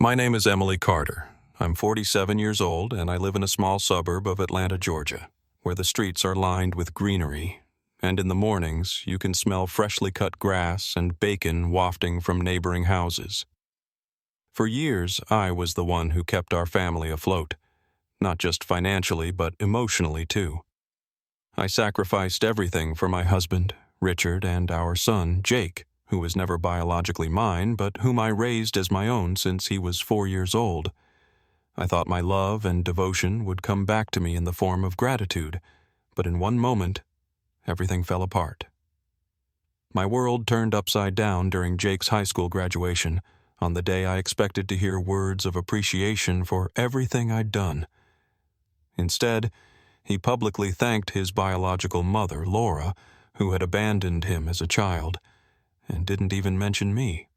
My name is Emily Carter. I'm 47 years old and I live in a small suburb of Atlanta, Georgia, where the streets are lined with greenery, and in the mornings you can smell freshly cut grass and bacon wafting from neighboring houses. For years, I was the one who kept our family afloat, not just financially but emotionally too. I sacrificed everything for my husband, Richard, and our son, Jake, who was never biologically mine, but whom I raised as my own since he was 4 years old. I thought my love and devotion would come back to me in the form of gratitude, but in one moment, everything fell apart. My world turned upside down during Jake's high school graduation, on the day I expected to hear words of appreciation for everything I'd done. Instead, he publicly thanked his biological mother, Laura, who had abandoned him as a child, and didn't even mention me.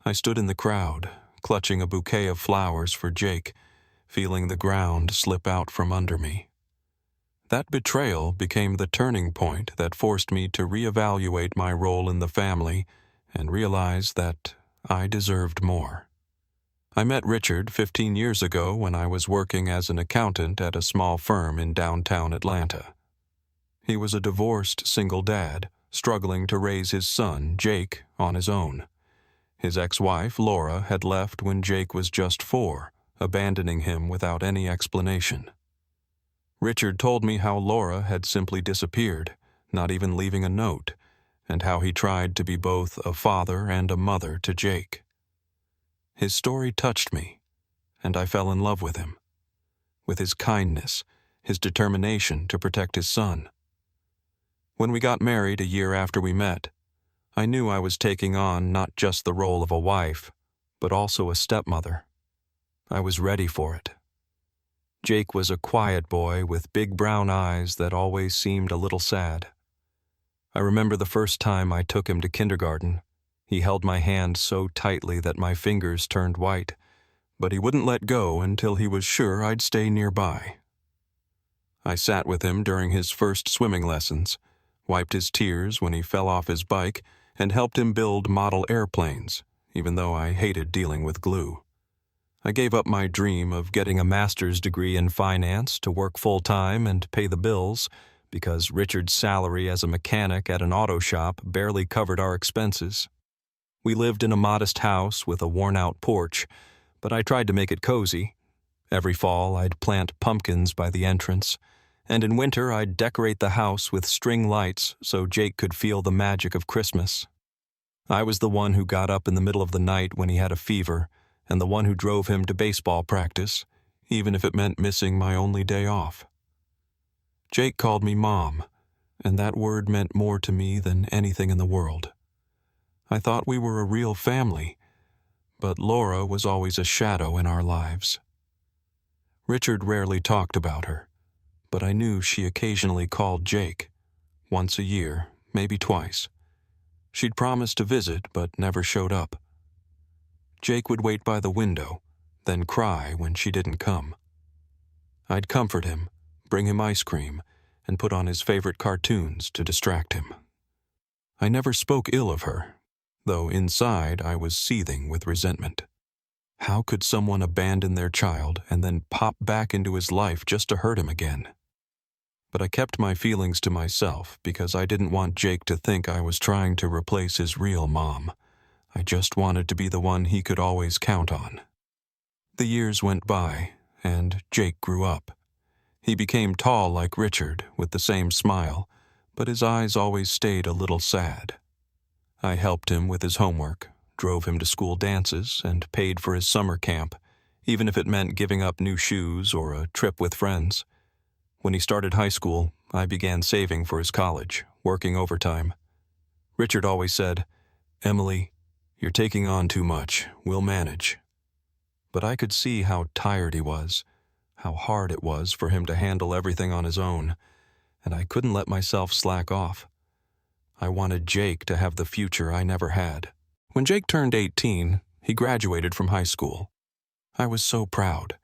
I stood in the crowd, clutching a bouquet of flowers for Jake, feeling the ground slip out from under me. That betrayal became the turning point that forced me to reevaluate my role in the family and realize that I deserved more. I met Richard 15 years ago when I was working as an accountant at a small firm in downtown Atlanta. He was a divorced single dad, struggling to raise his son, Jake, on his own. His ex-wife, Laura, had left when Jake was just 4, abandoning him without any explanation. Richard told me how Laura had simply disappeared, not even leaving a note, and how he tried to be both a father and a mother to Jake. His story touched me, and I fell in love with him, with his kindness, his determination to protect his son. When we got married a year after we met, I knew I was taking on not just the role of a wife, but also a stepmother. I was ready for it. Jake was a quiet boy with big brown eyes that always seemed a little sad. I remember the first time I took him to kindergarten. He held my hand so tightly that my fingers turned white, but he wouldn't let go until he was sure I'd stay nearby. I sat with him during his first swimming lessons, wiped his tears when he fell off his bike, and helped him build model airplanes, even though I hated dealing with glue. I gave up my dream of getting a master's degree in finance to work full-time and pay the bills, because Richard's salary as a mechanic at an auto shop barely covered our expenses. We lived in a modest house with a worn-out porch, but I tried to make it cozy. Every fall, I'd plant pumpkins by the entrance, and in winter I'd decorate the house with string lights so Jake could feel the magic of Christmas. I was the one who got up in the middle of the night when he had a fever, and the one who drove him to baseball practice, even if it meant missing my only day off. Jake called me Mom, and that word meant more to me than anything in the world. I thought we were a real family, but Laura was always a shadow in our lives. Richard rarely talked about her, but I knew she occasionally called Jake, once a year, maybe twice. She'd promised to visit, but never showed up. Jake would wait by the window, then cry when she didn't come. I'd comfort him, bring him ice cream, and put on his favorite cartoons to distract him. I never spoke ill of her, though inside I was seething with resentment. How could someone abandon their child and then pop back into his life just to hurt him again? But I kept my feelings to myself because I didn't want Jake to think I was trying to replace his real mom. I just wanted to be the one he could always count on. The years went by, and Jake grew up. He became tall like Richard, with the same smile, but his eyes always stayed a little sad. I helped him with his homework, drove him to school dances, and paid for his summer camp, even if it meant giving up new shoes or a trip with friends. When he started high school, I began saving for his college, working overtime. Richard always said, "Emily, you're taking on too much. We'll manage." But I could see how tired he was, how hard it was for him to handle everything on his own, and I couldn't let myself slack off. I wanted Jake to have the future I never had. When Jake turned 18, he graduated from high school. I was so proud.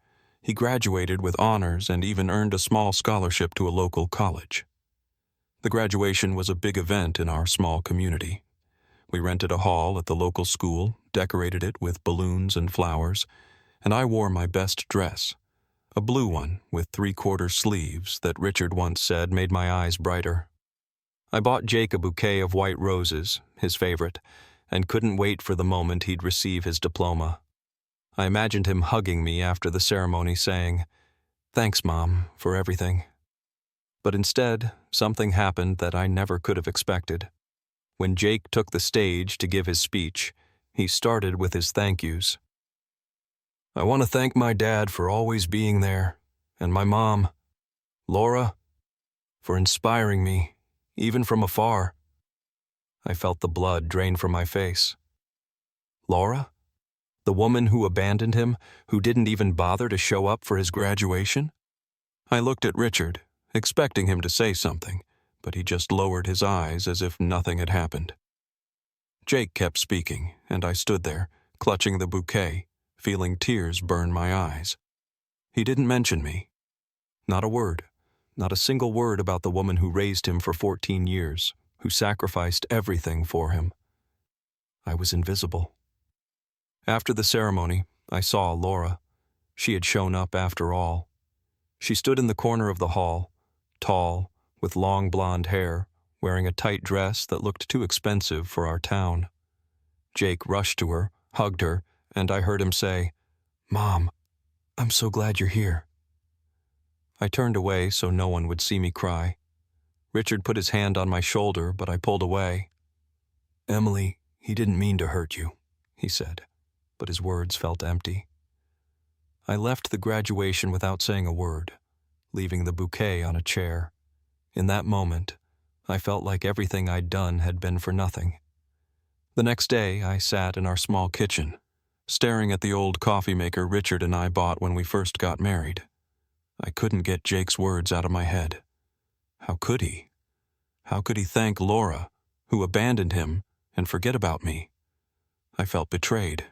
He graduated with honors and even earned a small scholarship to a local college. The graduation was a big event in our small community. We rented a hall at the local school, decorated it with balloons and flowers, and I wore my best dress, a blue one with three-quarter sleeves that Richard once said made my eyes brighter. I bought Jake a bouquet of white roses, his favorite, and couldn't wait for the moment he'd receive his diploma. I imagined him hugging me after the ceremony saying, "Thanks, Mom, for everything." But instead, something happened that I never could have expected. When Jake took the stage to give his speech, he started with his thank yous. "I want to thank my dad for always being there, and my mom, Laura, for inspiring me, even from afar." I felt the blood drain from my face. Laura? The woman who abandoned him, who didn't even bother to show up for his graduation? I looked at Richard, expecting him to say something, but he just lowered his eyes as if nothing had happened. Jake kept speaking, and I stood there, clutching the bouquet, feeling tears burn my eyes. He didn't mention me. Not a word, not a single word about the woman who raised him for 14 years, who sacrificed everything for him. I was invisible. After the ceremony, I saw Laura. She had shown up after all. She stood in the corner of the hall, tall, with long blonde hair, wearing a tight dress that looked too expensive for our town. Jake rushed to her, hugged her, and I heard him say, "Mom, I'm so glad you're here." I turned away so no one would see me cry. Richard put his hand on my shoulder, but I pulled away. "Emily, he didn't mean to hurt you," he said, but his words felt empty. I left the graduation without saying a word, leaving the bouquet on a chair. In that moment, I felt like everything I'd done had been for nothing. The next day, I sat in our small kitchen, staring at the old coffee maker Richard and I bought when we first got married. I couldn't get Jake's words out of my head. How could he? How could he thank Laura, who abandoned him, and forget about me? I felt betrayed.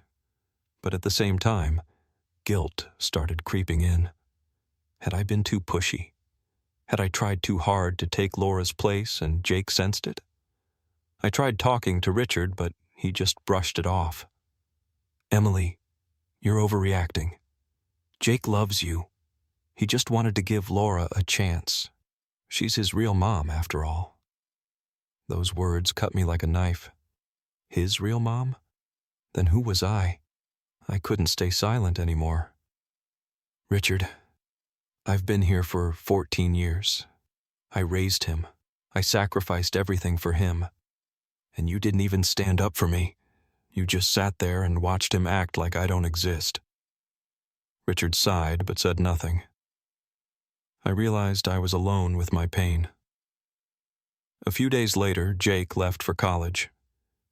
But at the same time, guilt started creeping in. Had I been too pushy? Had I tried too hard to take Laura's place and Jake sensed it? I tried talking to Richard, but he just brushed it off. "Emily, you're overreacting. Jake loves you. He just wanted to give Laura a chance. She's his real mom, after all." Those words cut me like a knife. His real mom? Then who was I? I couldn't stay silent anymore. "Richard, I've been here for 14 years. I raised him. I sacrificed everything for him. And you didn't even stand up for me. You just sat there and watched him act like I don't exist." Richard sighed but said nothing. I realized I was alone with my pain. A few days later, Jake left for college.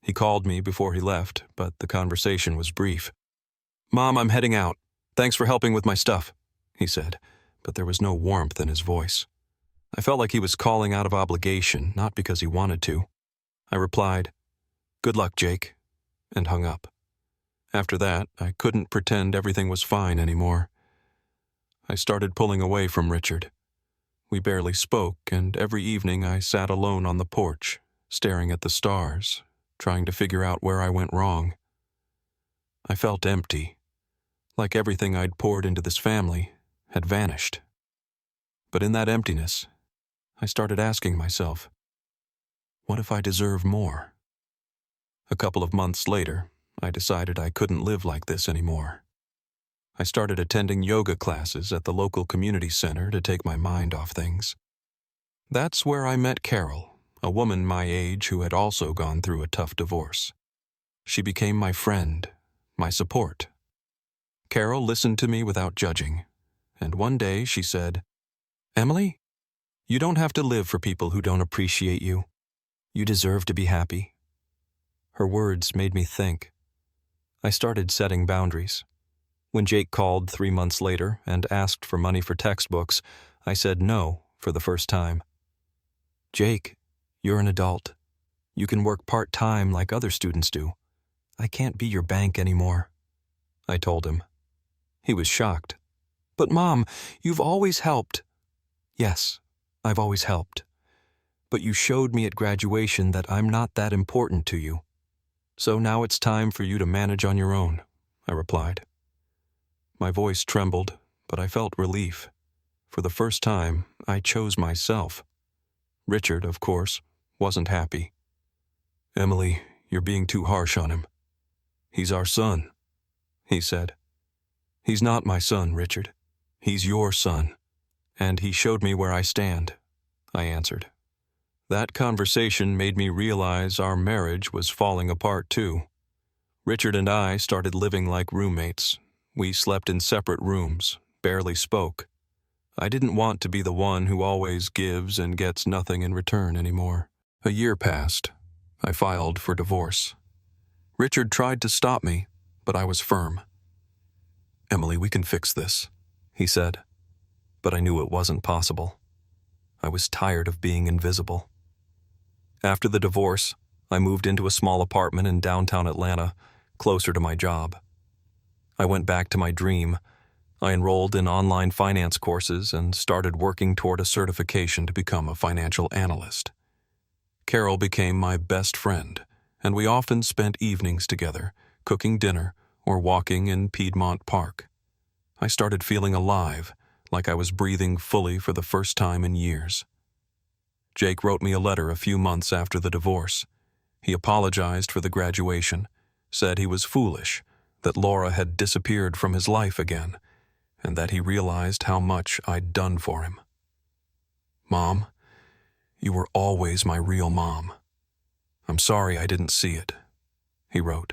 He called me before he left, but the conversation was brief. "Mom, I'm heading out. Thanks for helping with my stuff," he said, but there was no warmth in his voice. I felt like he was calling out of obligation, not because he wanted to. I replied, "Good luck, Jake," and hung up. After that, I couldn't pretend everything was fine anymore. I started pulling away from Richard. We barely spoke, and every evening I sat alone on the porch, staring at the stars, trying to figure out where I went wrong. I felt empty, like everything I'd poured into this family had vanished. But in that emptiness, I started asking myself, what if I deserve more? A couple of months later, I decided I couldn't live like this anymore. I started attending yoga classes at the local community center to take my mind off things. That's where I met Carol, a woman my age who had also gone through a tough divorce. She became my friend, my support. Carol listened to me without judging, and one day she said, "Emily, you don't have to live for people who don't appreciate you. You deserve to be happy." Her words made me think. I started setting boundaries. When Jake called 3 months later and asked for money for textbooks, I said no for the first time. "Jake, you're an adult. You can work part-time like other students do. I can't be your bank anymore," I told him. He was shocked. "But Mom, you've always helped." "Yes, I've always helped. But you showed me at graduation that I'm not that important to you. So now it's time for you to manage on your own, I replied. My voice trembled, but I felt relief. For the first time, I chose myself. Richard, of course, wasn't happy. Emily, you're being too harsh on him. He's our son, he said. He's not my son, Richard. He's your son. And he showed me where I stand, I answered. That conversation made me realize our marriage was falling apart too. Richard and I started living like roommates. We slept in separate rooms, barely spoke. I didn't want to be the one who always gives and gets nothing in return anymore. A year passed. I filed for divorce. Richard tried to stop me, but I was firm. Emily, we can fix this, he said. But I knew it wasn't possible. I was tired of being invisible. After the divorce, I moved into a small apartment in downtown Atlanta, closer to my job. I went back to my dream. I enrolled in online finance courses and started working toward a certification to become a financial analyst. Carol became my best friend, and we often spent evenings together, cooking dinner or walking in Piedmont Park. I started feeling alive, like I was breathing fully for the first time in years. Jake wrote me a letter a few months after the divorce. He apologized for the graduation, said he was foolish, that Laura had disappeared from his life again, and that he realized how much I'd done for him. Mom, you were always my real mom. I'm sorry I didn't see it, he wrote.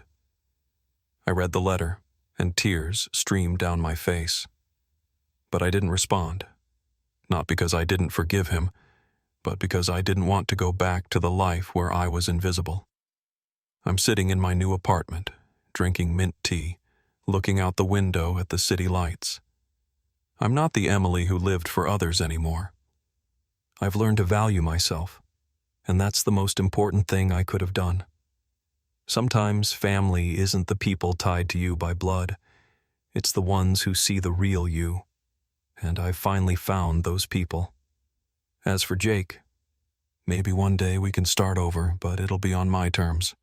I read the letter, and tears streamed down my face. But I didn't respond, not because I didn't forgive him, but because I didn't want to go back to the life where I was invisible. I'm sitting in my new apartment, drinking mint tea, looking out the window at the city lights. I'm not the Emily who lived for others anymore. I've learned to value myself, and that's the most important thing I could have done. Sometimes family isn't the people tied to you by blood. It's the ones who see the real you. And I've finally found those people. As for Jake, maybe one day we can start over, but it'll be on my terms.